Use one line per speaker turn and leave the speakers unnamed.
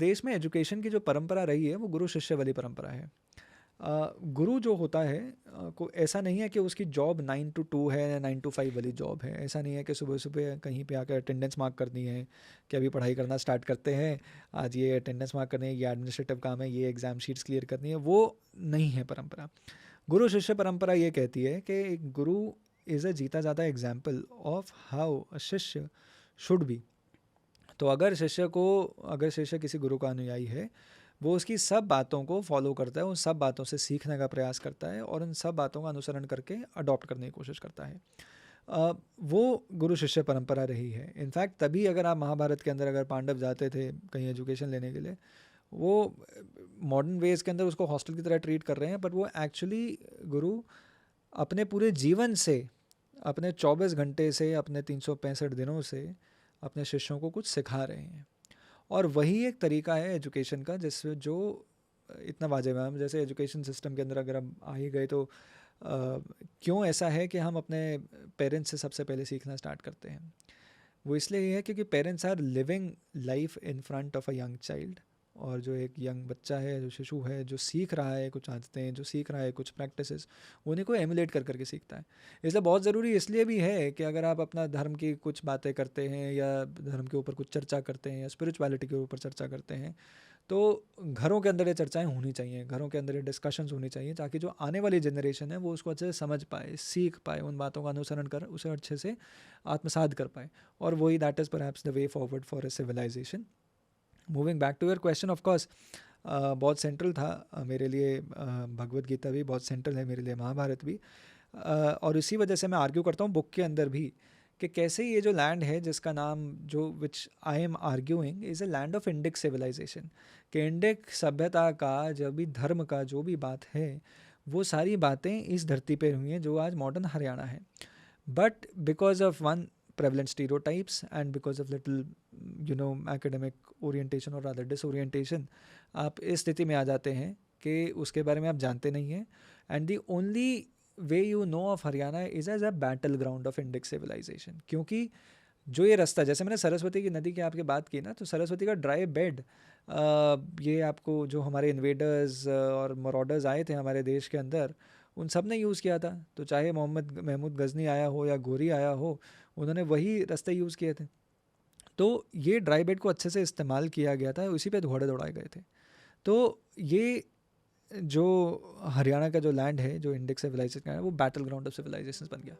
देश में एजुकेशन की जो परंपरा रही है वो गुरु शिष्य वाली परंपरा है। गुरु जो होता है को ऐसा नहीं है कि उसकी जॉब 9 to 2 है या 9 to 5 वाली जॉब है। ऐसा नहीं है कि सुबह सुबह कहीं पे आकर अटेंडेंस मार्क करनी है कि अभी पढ़ाई करना स्टार्ट करते हैं, आज ये अटेंडेंस मार्क करनी है, ये एडमिनिस्ट्रेटिव काम है, ये एग्ज़ाम शीट्स क्लियर करनी है, वो नहीं है परंपरा। गुरु शिष्य परंपरा ये कहती है कि एक गुरु इज़ अ जीता जाता एग्जाम्पल ऑफ हाउ अ शिष्य शुड बी। तो अगर शिष्य किसी गुरु का अनुयायी है, वो उसकी सब बातों को फॉलो करता है, उन सब बातों से सीखने का प्रयास करता है और उन सब बातों का अनुसरण करके अडॉप्ट करने की कोशिश करता है। वो गुरु शिष्य परंपरा रही है। इनफैक्ट तभी अगर आप महाभारत के अंदर अगर पांडव जाते थे कहीं एजुकेशन लेने के लिए, वो मॉडर्न वेज के अंदर उसको हॉस्टल की तरह ट्रीट कर रहे हैं, बट वो एक्चुअली गुरु अपने पूरे जीवन से, अपने 24 घंटे से, अपने 365 दिनों से अपने शिष्यों को कुछ सिखा रहे हैं। और वही एक तरीका है एजुकेशन का जिससे जो इतना वाजिब है। हम जैसे एजुकेशन सिस्टम के अंदर अगर हम आ ही गए तो क्यों ऐसा है कि हम अपने पेरेंट्स से सबसे पहले सीखना स्टार्ट करते हैं? वो इसलिए है क्योंकि parents are living life in front of a young child. और जो एक यंग बच्चा है, जो शिशु है, जो सीख रहा है कुछ आदतें, जो सीख रहा है कुछ प्रैक्टिसेस, उन्हीं को एमुलेट कर करके सीखता है। इसलिए बहुत ज़रूरी इसलिए भी है कि अगर आप अपना धर्म की कुछ बातें करते हैं या धर्म के ऊपर कुछ चर्चा करते हैं या स्पिरिचुअलिटी के ऊपर चर्चा करते हैं, तो घरों के अंदर ये चर्चाएं होनी चाहिए, घरों के अंदर ये डिस्कशंस होनी चाहिए, ताकि जो आने वाली जनरेशन है वो उसको अच्छे से समझ पाए, सीख पाए, उन बातों का अनुसरण कर उसे अच्छे से आत्मसात कर पाए। और वही that is perhaps the way forward for a civilisation. Moving back to your question, of course बहुत सेंट्रल था मेरे लिए, भगवत गीता भी बहुत सेंट्रल है मेरे लिए, महाभारत भी। और इसी वजह से मैं आर्ग्यू करता हूँ बुक के अंदर भी कि कैसे ये जो लैंड है जिसका नाम जो which I am arguing is a land of Indic civilisation, कि इंडिक सभ्यता का जो भी धर्म का जो भी बात है वो सारी बातें इस धरती पे हुई हैं जो आज मॉडर्न हरियाणा है। But because of one prevalent stereotypes and because of little academic orientation or rather disorientation, आप इस स्थिति में आ जाते हैं कि उसके बारे में आप जानते नहीं हैं। And the only way you know of Haryana is as a battle ground of Indic civilisation. क्योंकि जो ये रास्ता, जैसे मैंने सरस्वती की नदी की आपकी बात की ना, तो सरस्वती का ड्राई बेड, ये आपको जो हमारे इन्वेडर्स और मराडर्स आए थे हमारे देश के अंदर, उन सब ने यूज़ किया था। तो चाहे मोहम्मद महमूद गजनी आया हो या गोरी आया हो, उन्होंने वही रास्ते यूज़ किए थे। तो ये ड्राई बेड को अच्छे से इस्तेमाल किया गया था, उसी पे घोड़े दौड़ाए गए थे। तो ये जो हरियाणा का जो लैंड है जो इंडिक सिविलाइजेशन का है, वो बैटल ग्राउंड ऑफ सिविलाइजेशन बन गया।